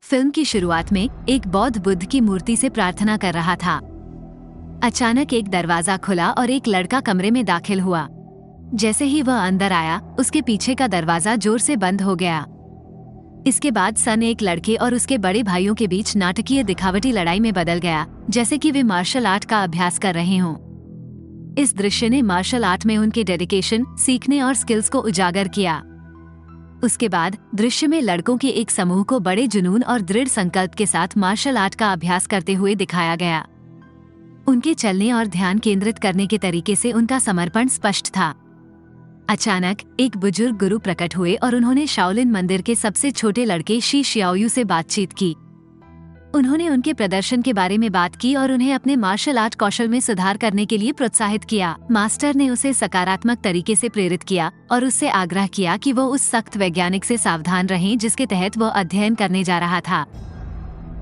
Film की शुरुआत में एक बौद्ध बुद्ध की मूर्ति से प्रार्थना कर रहा था। अचानक एक दरवाजा खुला और एक लड़का कमरे में दाखिल हुआ। जैसे ही वह अंदर आया, उसके पीछे का दरवाजा जोर से बंद हो गया। इसके बाद सन एक लड़के और उसके बड़े भाइयों के बीच नाटकीय दिखावटी लड़ाई में बदल गया, जैसे कि वे मार्शल आर्ट का अभ्यास कर रहे हों। इस दृश्य ने मार्शल आर्ट में उनके डेडिकेशन, सीखने और स्किल्स को उजागर किया। उसके बाद दृश्य में लड़कों के एक समूह को बड़े जुनून और दृढ़ संकल्प के साथ मार्शल आर्ट का अभ्यास करते हुए दिखाया गया। उनके चलने और ध्यान केंद्रित करने के तरीके से उनका समर्पण स्पष्ट था। अचानक एक बुजुर्ग गुरु प्रकट हुए और उन्होंने शाओलिन मंदिर के सबसे छोटे लड़के शी शियाओयू से बातचीत की। उन्होंने उनके प्रदर्शन के बारे में बात की और उन्हें अपने मार्शल आर्ट कौशल में सुधार करने के लिए प्रोत्साहित किया। मास्टर ने उसे सकारात्मक तरीके से प्रेरित किया और उससे आग्रह किया कि वो उस सख्त वैज्ञानिक से सावधान रहें जिसके तहत वो अध्ययन करने जा रहा था।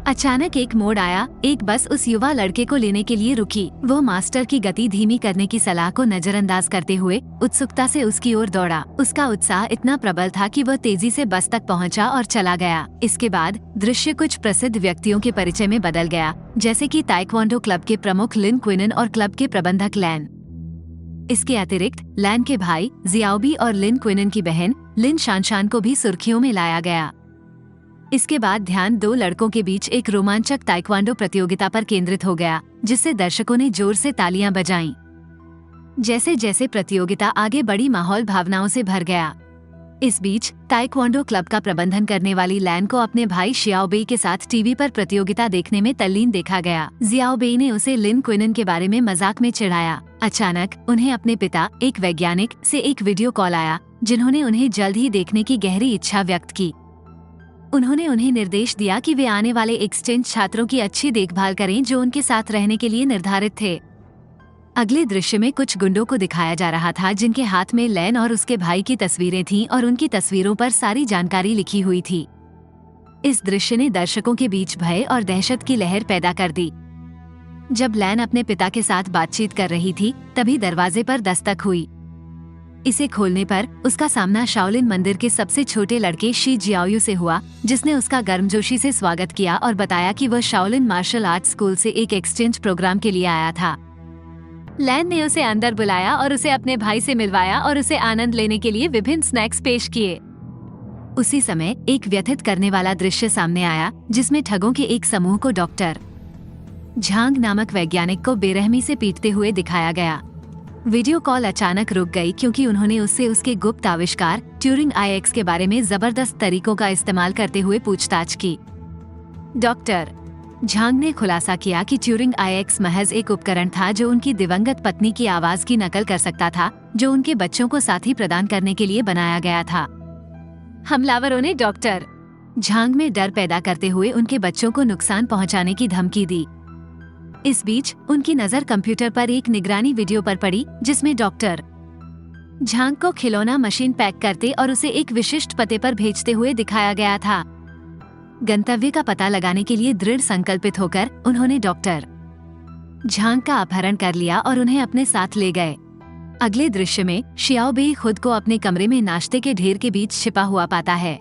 अचानक एक मोड़ आया। एक बस उस युवा लड़के को लेने के लिए रुकी। वो मास्टर की गति धीमी करने की सलाह को नजरअंदाज करते हुए उत्सुकता से उसकी ओर दौड़ा। उसका उत्साह इतना प्रबल था कि वह तेजी से बस तक पहुंचा और चला गया। इसके बाद दृश्य कुछ प्रसिद्ध व्यक्तियों के परिचय में बदल गया, जैसे कि ताइक्वांडो क्लब के प्रमुख लिन क्विनन और क्लब के प्रबंधक लैन। इसके अतिरिक्त लैन के भाई जियाओबी और लिन क्विनन की बहन लिन शानशान को भी सुर्खियों में लाया गया। इसके बाद ध्यान दो लड़कों के बीच एक रोमांचक ताइक्वांडो प्रतियोगिता पर केंद्रित हो गया, जिससे दर्शकों ने जोर से तालियां बजाईं। जैसे जैसे प्रतियोगिता आगे बढ़ी, माहौल भावनाओं से भर गया। इस बीच ताइक्वांडो क्लब का प्रबंधन करने वाली लैन को अपने भाई शियाओबेई के साथ टीवी पर प्रतियोगिता देखने में तल्लीन देखा गया। जियाओबेई ने उसे लिन क्विनन के बारे में मजाक में चिढ़ाया। अचानक उन्हें अपने पिता, एक वैज्ञानिक, से एक वीडियो कॉल आया, जिन्होंने उन्हें जल्द ही देखने की गहरी इच्छा व्यक्त की। उन्होंने उन्हें निर्देश दिया कि वे आने वाले एक्सचेंज छात्रों की अच्छी देखभाल करें जो उनके साथ रहने के लिए निर्धारित थे। अगले दृश्य में कुछ गुंडों को दिखाया जा रहा था जिनके हाथ में लैन और उसके भाई की तस्वीरें थीं और उनकी तस्वीरों पर सारी जानकारी लिखी हुई थी। इस दृश्य ने दर्शकों के बीच भय और दहशत की लहर पैदा कर दी। जब लैन अपने पिता के साथ बातचीत कर रही थी, तभी दरवाजे पर दस्तक हुई। इसे खोलने पर उसका सामना शाओलिन मंदिर के सबसे छोटे लड़के शी जियाओयू से हुआ, जिसने उसका गर्मजोशी से स्वागत किया और बताया कि वह शाओलिन मार्शल आर्ट स्कूल से एक एक्सचेंज प्रोग्राम के लिए आया था। लैन ने उसे अंदर बुलाया और उसे अपने भाई से मिलवाया और उसे आनंद लेने के लिए विभिन्न स्नैक्स पेश किए। उसी समय एक व्यथित करने वाला दृश्य सामने आया, जिसमें ठगों के एक समूह को डॉक्टर झांग नामक वैज्ञानिक को बेरहमी से पीटते हुए दिखाया गया। वीडियो कॉल अचानक रुक गई क्योंकि उन्होंने उससे उसके गुप्त आविष्कार ट्यूरिंग IX के बारे में जबरदस्त तरीकों का इस्तेमाल करते हुए पूछताछ की। डॉक्टर झांग ने खुलासा किया कि ट्यूरिंग IX महज एक उपकरण था जो उनकी दिवंगत पत्नी की आवाज की नकल कर सकता था, जो उनके बच्चों को साथी प्रदान करने के लिए बनाया गया था। हमलावरों ने डॉक्टर झांग में डर पैदा करते हुए उनके बच्चों को नुकसान पहुंचाने की धमकी दी। इस बीच उनकी नजर कंप्यूटर पर एक निगरानी वीडियो पर पड़ी, जिसमें डॉक्टर झांग को खिलौना मशीन पैक करते और उसे एक विशिष्ट पते पर भेजते हुए दिखाया गया था। गंतव्य का पता लगाने के लिए दृढ़ संकल्पित होकर उन्होंने डॉक्टर झांग का अपहरण कर लिया और उन्हें अपने साथ ले गए। अगले दृश्य में शियाओबेई खुद को अपने कमरे में नाश्ते के ढेर के बीच छिपा हुआ पाता है।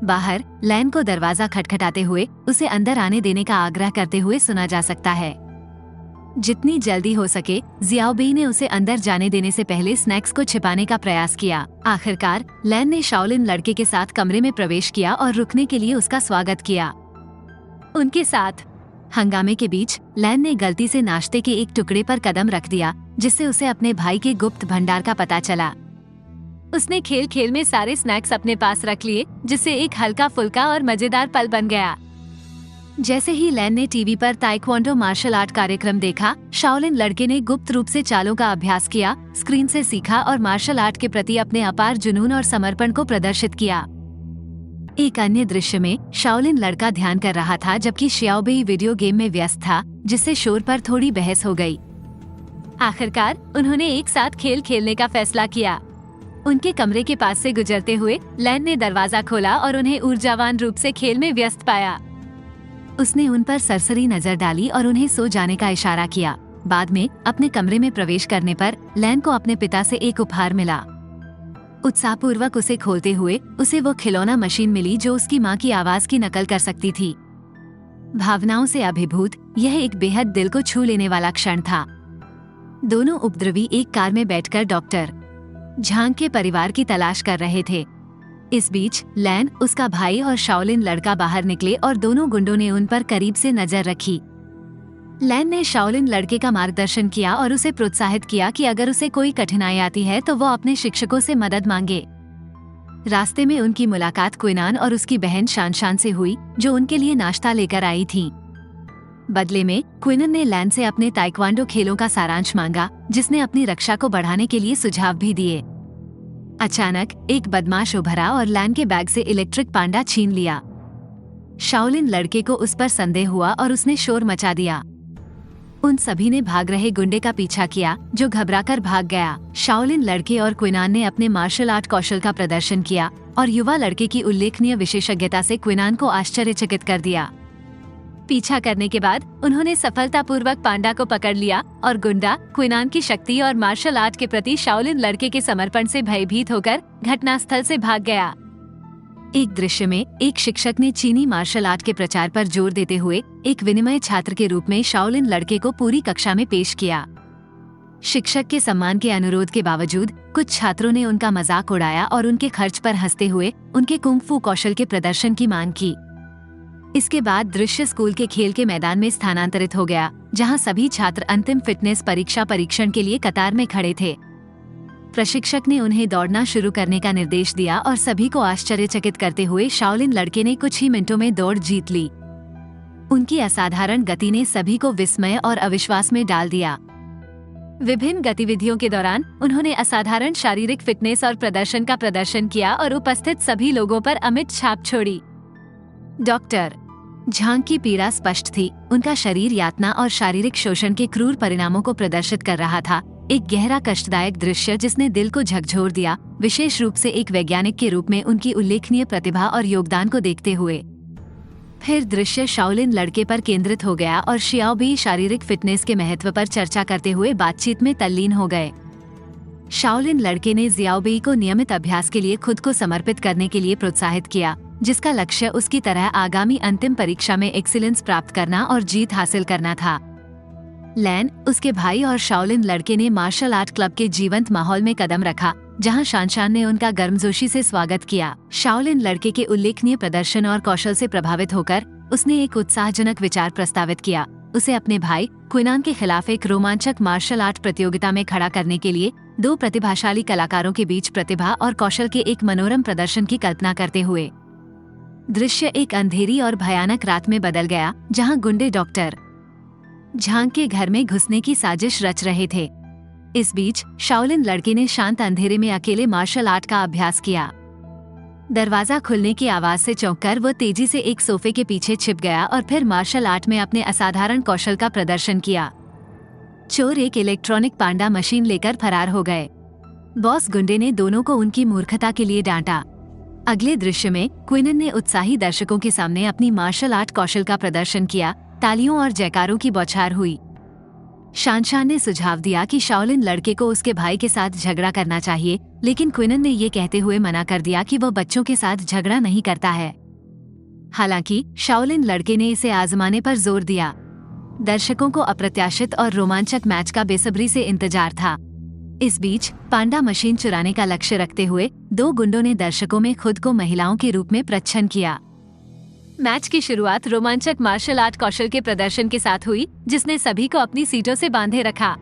बाहर लैन को दरवाजा खटखटाते हुए उसे अंदर आने देने का आग्रह करते हुए सुना जा सकता है। जितनी जल्दी हो सके जियाओबेई ने उसे अंदर जाने देने से पहले स्नैक्स को छिपाने का प्रयास किया। आखिरकार लैन ने शाओलिन लड़के के साथ कमरे में प्रवेश किया और रुकने के लिए उसका स्वागत किया। उनके साथ हंगामे के बीच लैन ने गलती से नाश्ते के एक टुकड़े पर कदम रख दिया, जिससे उसे अपने भाई के गुप्त भंडार का पता चला। उसने खेल खेल में सारे स्नैक्स अपने पास रख लिए, जिससे एक हल्का फुल्का और मजेदार पल बन गया। जैसे ही लैन ने टीवी पर ताइक्वांडो मार्शल आर्ट कार्यक्रम देखा, शाओलिन लड़के ने गुप्त रूप से चालों का अभ्यास किया, स्क्रीन से सीखा और मार्शल आर्ट के प्रति अपने अपार जुनून और समर्पण को प्रदर्शित किया। एक अन्य दृश्य में शाओलिन लड़का ध्यान कर रहा था, जबकि शियाओबेई वीडियो गेम में व्यस्त था, जिससे शोर पर थोड़ी बहस हो गई। आखिरकार उन्होंने एक साथ खेल खेलने का फैसला किया। उनके कमरे के पास से गुजरते हुए लैन ने दरवाजा खोला और उन्हें ऊर्जावान रूप से खेल में व्यस्त पाया। उसने उन पर सरसरी नजर डाली और उन्हें सो जाने का इशारा किया। बाद में अपने कमरे में प्रवेश करने पर लैन को अपने पिता से एक उपहार मिला। उत्साहपूर्वक उसे खोलते हुए उसे वो खिलौना मशीन मिली जो उसकी माँ की आवाज की नकल कर सकती थी। भावनाओं से अभिभूत यह एक बेहद दिल को छू लेने वाला क्षण था। दोनों उपद्रवी एक कार में बैठकर डॉक्टर झांग के परिवार की तलाश कर रहे थे। इस बीच लैन, उसका भाई और शाओलिन लड़का बाहर निकले और दोनों गुंडों ने उन पर करीब से नजर रखी। लैन ने शाओलिन लड़के का मार्गदर्शन किया और उसे प्रोत्साहित किया कि अगर उसे कोई कठिनाई आती है तो वो अपने शिक्षकों से मदद मांगे। रास्ते में उनकी मुलाकात क्विनान और उसकी बहन शानशान से हुई, जो उनके लिए नाश्ता लेकर आई थी। बदले में क्विनन ने लैन से अपने ताइक्वांडो खेलों का सारांश मांगा, जिसने अपनी रक्षा को बढ़ाने के लिए सुझाव भी दिए। अचानक एक बदमाश उभरा और लैन के बैग से इलेक्ट्रिक पांडा छीन लिया। शाओलिन लड़के को उस पर संदेह हुआ और उसने शोर मचा दिया। उन सभी ने भाग रहे गुंडे का पीछा किया, जो घबराकर भाग गया। शाओलिन लड़के और क्विनान ने अपने मार्शल आर्ट कौशल का प्रदर्शन किया और युवा लड़के की उल्लेखनीय विशेषज्ञता से क्विनान को आश्चर्यचकित कर दिया। पीछा करने के बाद उन्होंने सफलतापूर्वक पांडा को पकड़ लिया और गुंडा क्विनान की शक्ति और मार्शल आर्ट के प्रति शाओलिन लड़के के समर्पण से भयभीत होकर घटनास्थल से भाग गया। एक दृश्य में एक शिक्षक ने चीनी मार्शल आर्ट के प्रचार पर जोर देते हुए एक विनिमय छात्र के रूप में शाओलिन लड़के को पूरी कक्षा में पेश किया। शिक्षक के सम्मान के अनुरोध के बावजूद कुछ छात्रों ने उनका मजाक उड़ाया और उनके खर्च पर हंसते हुए उनके कुंग-फू कौशल के प्रदर्शन की मांग की। इसके बाद दृश्य स्कूल के खेल के मैदान में स्थानांतरित हो गया, जहां सभी छात्र अंतिम फिटनेस परीक्षण के लिए कतार में खड़े थे। प्रशिक्षक ने उन्हें दौड़ना शुरू करने का निर्देश दिया और सभी को आश्चर्यचकित करते हुए शाओलिन लड़के ने कुछ ही मिनटों में दौड़ जीत ली। उनकी असाधारण गति ने सभी को विस्मय और अविश्वास में डाल दिया। विभिन्न गतिविधियों के दौरान उन्होंने असाधारण शारीरिक फिटनेस और प्रदर्शन का प्रदर्शन किया और उपस्थित सभी लोगों पर अमिट छाप छोड़ी। डॉक्टर झांग की पीड़ा स्पष्ट थी। उनका शरीर यातना और शारीरिक शोषण के क्रूर परिणामों को प्रदर्शित कर रहा था। एक गहरा कष्टदायक दृश्य जिसने दिल को झकझोर दिया, विशेष रूप से एक वैज्ञानिक के रूप में उनकी उल्लेखनीय प्रतिभा और योगदान को देखते हुए। फिर दृश्य शाओलिन लड़के पर केंद्रित हो गया और शियाओबी शारीरिक फिटनेस के महत्व पर चर्चा करते हुए बातचीत में तल्लीन हो गए। शाओलिन लड़के ने जियाओबी को नियमित अभ्यास के लिए खुद को समर्पित करने के लिए प्रोत्साहित किया, जिसका लक्ष्य उसकी तरह आगामी अंतिम परीक्षा में एक्सीलेंस प्राप्त करना और जीत हासिल करना था। लैन, उसके भाई और शाओलिन लड़के ने मार्शल आर्ट क्लब के जीवंत माहौल में कदम रखा, जहां शानशान ने उनका गर्मजोशी से स्वागत किया। शाओलिन लड़के के उल्लेखनीय प्रदर्शन और कौशल से प्रभावित होकर उसने एक उत्साहजनक विचार प्रस्तावित किया। उसे अपने भाई क्विनान के खिलाफ एक रोमांचक मार्शल आर्ट प्रतियोगिता में खड़ा करने के लिए दो प्रतिभाशाली कलाकारों के बीच प्रतिभा और कौशल के एक मनोरम प्रदर्शन की कल्पना करते हुए। दृश्य एक अंधेरी और भयानक रात में बदल गया, जहां गुंडे डॉक्टर झांग के घर में घुसने की साजिश रच रहे थे। इस बीच शाओलिन लड़के ने शांत अंधेरे में अकेले मार्शल आर्ट का अभ्यास किया। दरवाजा खुलने की आवाज से चौंककर वो तेजी से एक सोफे के पीछे छिप गया और फिर मार्शल आर्ट में अपने असाधारण कौशल का प्रदर्शन किया। चोर एक इलेक्ट्रॉनिक पांडा मशीन लेकर फरार हो गए। बॉस गुंडे ने दोनों को उनकी मूर्खता के लिए डांटा। अगले दृश्य में क्विनन ने उत्साही दर्शकों के सामने अपनी मार्शल आर्ट कौशल का प्रदर्शन किया। तालियों और जयकारों की बौछार हुई। शानशान ने सुझाव दिया कि शाओलिन लड़के को उसके भाई के साथ झगड़ा करना चाहिए, लेकिन क्विनन ने ये कहते हुए मना कर दिया कि वह बच्चों के साथ झगड़ा नहीं करता है। हालांकि शाओलिन लड़के ने इसे आजमाने पर जोर दिया। दर्शकों को अप्रत्याशित और रोमांचक मैच का बेसब्री से इंतजार था। इस बीच पांडा मशीन चुराने का लक्ष्य रखते हुए दो गुंडों ने दर्शकों में खुद को महिलाओं के रूप में प्रच्छन्न किया। मैच की शुरुआत रोमांचक मार्शल आर्ट कौशल के प्रदर्शन के साथ हुई, जिसने सभी को अपनी सीटों से बांधे रखा।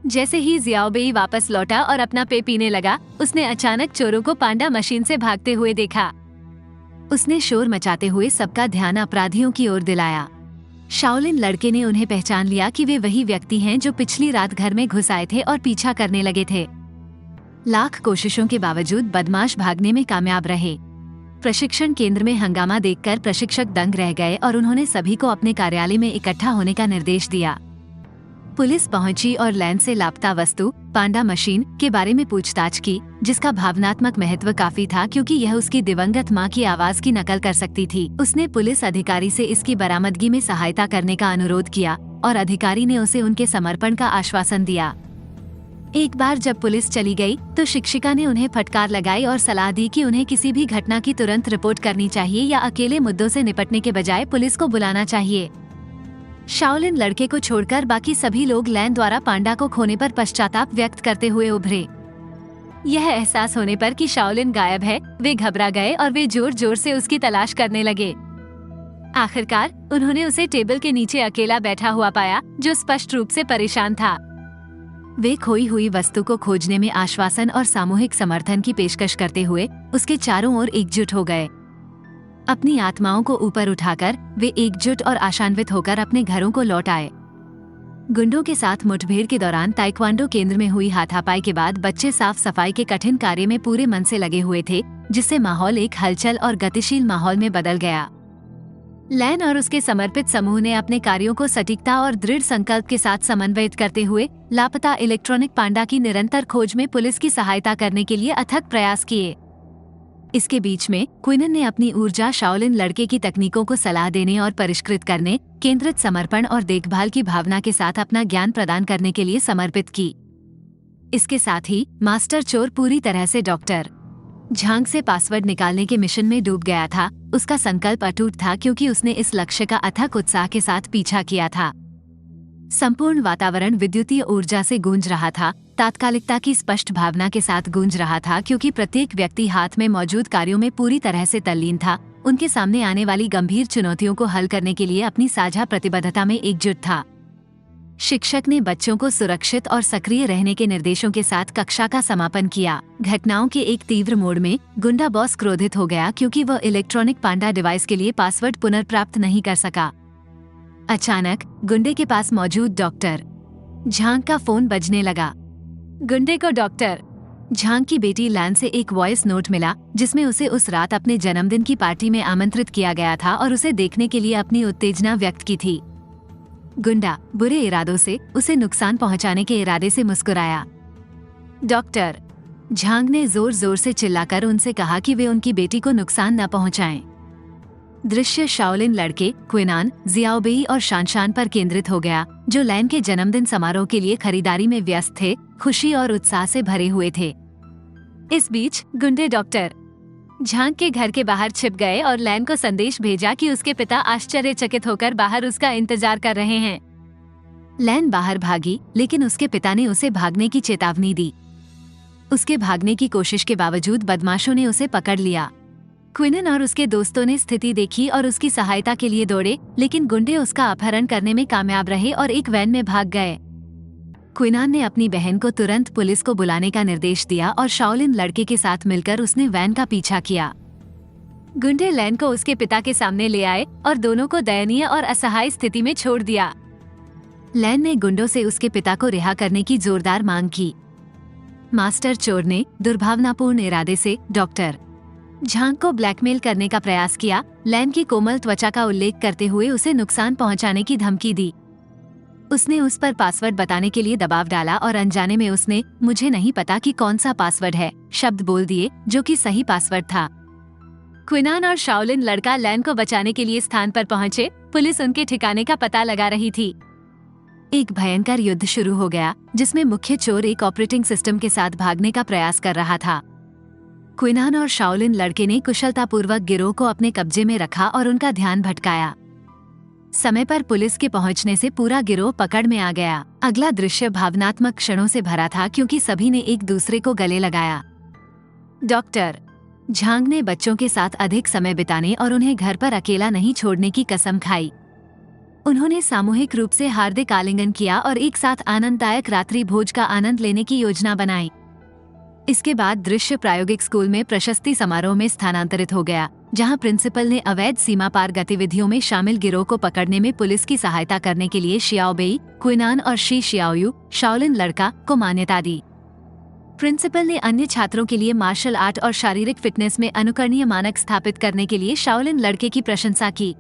जैसे ही जियाओबेई वापस लौटा और अपना पेय पीने लगा, उसने अचानक चोरों को पांडा मशीन से भागते हुए देखा। उसने शोर मचाते हुए सबका ध्यान अपराधियों की ओर दिलाया। शाओलिन लड़के ने उन्हें पहचान लिया कि वे वही व्यक्ति हैं जो पिछली रात घर में घुस आए थे और पीछा करने लगे थे। लाख कोशिशों के बावजूद बदमाश भागने में कामयाब रहे। प्रशिक्षण केंद्र में हंगामा देखकर प्रशिक्षक दंग रह गए और उन्होंने सभी को अपने कार्यालय में इकट्ठा होने का निर्देश दिया। पुलिस पहुंची और लैन से लापता वस्तु पांडा मशीन के बारे में पूछताछ की, जिसका भावनात्मक महत्व काफी था क्योंकि यह उसकी दिवंगत मां की आवाज की नकल कर सकती थी। उसने पुलिस अधिकारी से इसकी बरामदगी में सहायता करने का अनुरोध किया और अधिकारी ने उसे उनके समर्पण का आश्वासन दिया। एक बार जब पुलिस चली गई तो शिक्षिका ने उन्हें फटकार लगाई और सलाह दी कि उन्हें किसी भी घटना की तुरंत रिपोर्ट करनी चाहिए या अकेले मुद्दों से निपटने के बजाय पुलिस को बुलाना चाहिए। शाओलिन लड़के को छोड़कर बाकी सभी लोग लैन द्वारा पांडा को खोने पर पश्चाताप व्यक्त करते हुए उभरे। यह एहसास होने पर कि शाओलिन गायब है, वे घबरा गए और वे जोर जोर से उसकी तलाश करने लगे। आखिरकार उन्होंने उसे टेबल के नीचे अकेला बैठा हुआ पाया, जो स्पष्ट रूप से परेशान था। वे खोई हुई वस्तु को खोजने में आश्वासन और सामूहिक समर्थन की पेशकश करते हुए उसके चारों ओर एकजुट हो गए। अपनी आत्माओं को ऊपर उठाकर वे एकजुट और आशान्वित होकर अपने घरों को लौट आए। गुंडों के साथ मुठभेड़ के दौरान ताइक्वांडो केंद्र में हुई हाथापाई के बाद बच्चे साफ सफाई के कठिन कार्य में पूरे मन से लगे हुए थे, जिससे माहौल एक हलचल और गतिशील माहौल में बदल गया। लैन और उसके समर्पित समूह ने अपने कार्यों को सटीकता और दृढ़ संकल्प के साथ समन्वयित करते हुए लापता इलेक्ट्रॉनिक पांडा की निरंतर खोज में पुलिस की सहायता करने के लिए अथक प्रयास किए। इसके बीच में क्विनन ने अपनी ऊर्जा शाओलिन लड़के की तकनीकों को सलाह देने और परिष्कृत करने, केंद्रित समर्पण और देखभाल की भावना के साथ अपना ज्ञान प्रदान करने के लिए समर्पित की। इसके साथ ही मास्टर चोर पूरी तरह से डॉक्टर झांग से पासवर्ड निकालने के मिशन में डूब गया था। उसका संकल्प अटूट था क्योंकि उसने इस लक्ष्य का अथक उत्साह के साथ पीछा किया था। संपूर्ण वातावरण विद्युतीय ऊर्जा से गूंज रहा था, तात्कालिकता की स्पष्ट भावना के साथ गूंज रहा था, क्योंकि प्रत्येक व्यक्ति हाथ में मौजूद कार्यों में पूरी तरह से तल्लीन था, उनके सामने आने वाली गंभीर चुनौतियों को हल करने के लिए अपनी साझा प्रतिबद्धता में एकजुट था। शिक्षक ने बच्चों को सुरक्षित और सक्रिय रहने के निर्देशों के साथ कक्षा का समापन किया। घटनाओं के एक तीव्र मोड़ में गुंडा बॉस क्रोधित हो गया क्योंकि वह इलेक्ट्रॉनिक पांडा डिवाइस के लिए पासवर्ड पुनर्प्राप्त नहीं कर सका। अचानक गुंडे के पास मौजूद डॉक्टर झांग का फोन बजने लगा। गुंडे को डॉक्टर झांग की बेटी लैन से एक वॉइस नोट मिला, जिसमें उसे उस रात अपने जन्मदिन की पार्टी में आमंत्रित किया गया था और उसे देखने के लिए अपनी उत्तेजना व्यक्त की थी। गुंडा बुरे इरादों से उसे नुकसान पहुंचाने के इरादे से मुस्कुराया। डॉक्टर झांग ने जोर जोर से चिल्लाकर उनसे कहा कि वे उनकी बेटी को नुकसान न पहुंचाएं। दृश्य शाओलिन लड़के क्विनान, जियाओबेई और शानशान पर केंद्रित हो गया, जो लैन के जन्मदिन समारोह के लिए खरीदारी में व्यस्त थे, खुशी और उत्साह से भरे हुए थे। इस बीच गुंडे डॉक्टर झांग के घर के बाहर छिप गए और लैन को संदेश भेजा कि उसके पिता आश्चर्यचकित होकर बाहर उसका इंतजार कर रहे हैं। लैन बाहर भागी, लेकिन उसके पिता ने उसे भागने की चेतावनी दी। उसके भागने की कोशिश के बावजूद बदमाशों ने उसे पकड़ लिया। क्विनन और उसके दोस्तों ने स्थिति देखी और उसकी सहायता के लिए दौड़े, लेकिन गुंडे उसका अपहरण करने में कामयाब रहे और एक वैन में भाग गए। क्विनान ने अपनी बहन को तुरंत पुलिस को बुलाने का निर्देश दिया और शाओलिन लड़के के साथ मिलकर उसने वैन का पीछा किया। गुंडे लैन को उसके पिता के सामने ले आए और दोनों को दयनीय और असहाय स्थिति में छोड़ दिया। लैन ने गुंडों से उसके पिता को रिहा करने की जोरदार मांग की। मास्टर चोर ने दुर्भावनापूर्ण इरादे से डॉक्टर झांग को ब्लैकमेल करने का प्रयास किया, लैन की कोमल त्वचा का उल्लेख करते हुए उसे नुकसान पहुंचाने की धमकी दी। उसने उस पर पासवर्ड बताने के लिए दबाव डाला और अनजाने में उसने "मुझे नहीं पता कि कौन सा पासवर्ड है" शब्द बोल दिए, जो कि सही पासवर्ड था। क्विनान और शाओलिन लड़का लैन को बचाने के लिए स्थान पर पहुंचे। पुलिस उनके ठिकाने का पता लगा रही थी। एक भयंकर युद्ध शुरू हो गया, जिसमें मुख्य चोर एक ऑपरेटिंग सिस्टम के साथ भागने का प्रयास कर रहा था। क्विनान और शाओलिन लड़के ने कुशलतापूर्वक गिरोह को अपने कब्जे में रखा और उनका ध्यान भटकाया। समय पर पुलिस के पहुंचने से पूरा गिरोह पकड़ में आ गया। अगला दृश्य भावनात्मक क्षणों से भरा था, क्योंकि सभी ने एक दूसरे को गले लगाया। डॉक्टर झांग ने बच्चों के साथ अधिक समय बिताने और उन्हें घर पर अकेला नहीं छोड़ने की कसम खाई। उन्होंने सामूहिक रूप से हार्दिक आलिंगन किया और एक साथ आनंददायक रात्रि भोज का आनंद लेने की योजना बनाई। इसके बाद दृश्य प्रायोगिक स्कूल में प्रशस्ति समारोह में स्थानांतरित हो गया, जहां प्रिंसिपल ने अवैध सीमा पार गतिविधियों में शामिल गिरोह को पकड़ने में पुलिस की सहायता करने के लिए शियाओबेई, क्विनान और शी शियाओयू, शाओलिन लड़का, को मान्यता दी। प्रिंसिपल ने अन्य छात्रों के लिए मार्शल आर्ट और शारीरिक फिटनेस में अनुकरणीय मानक स्थापित करने के लिए शाओलिन लड़के की प्रशंसा की।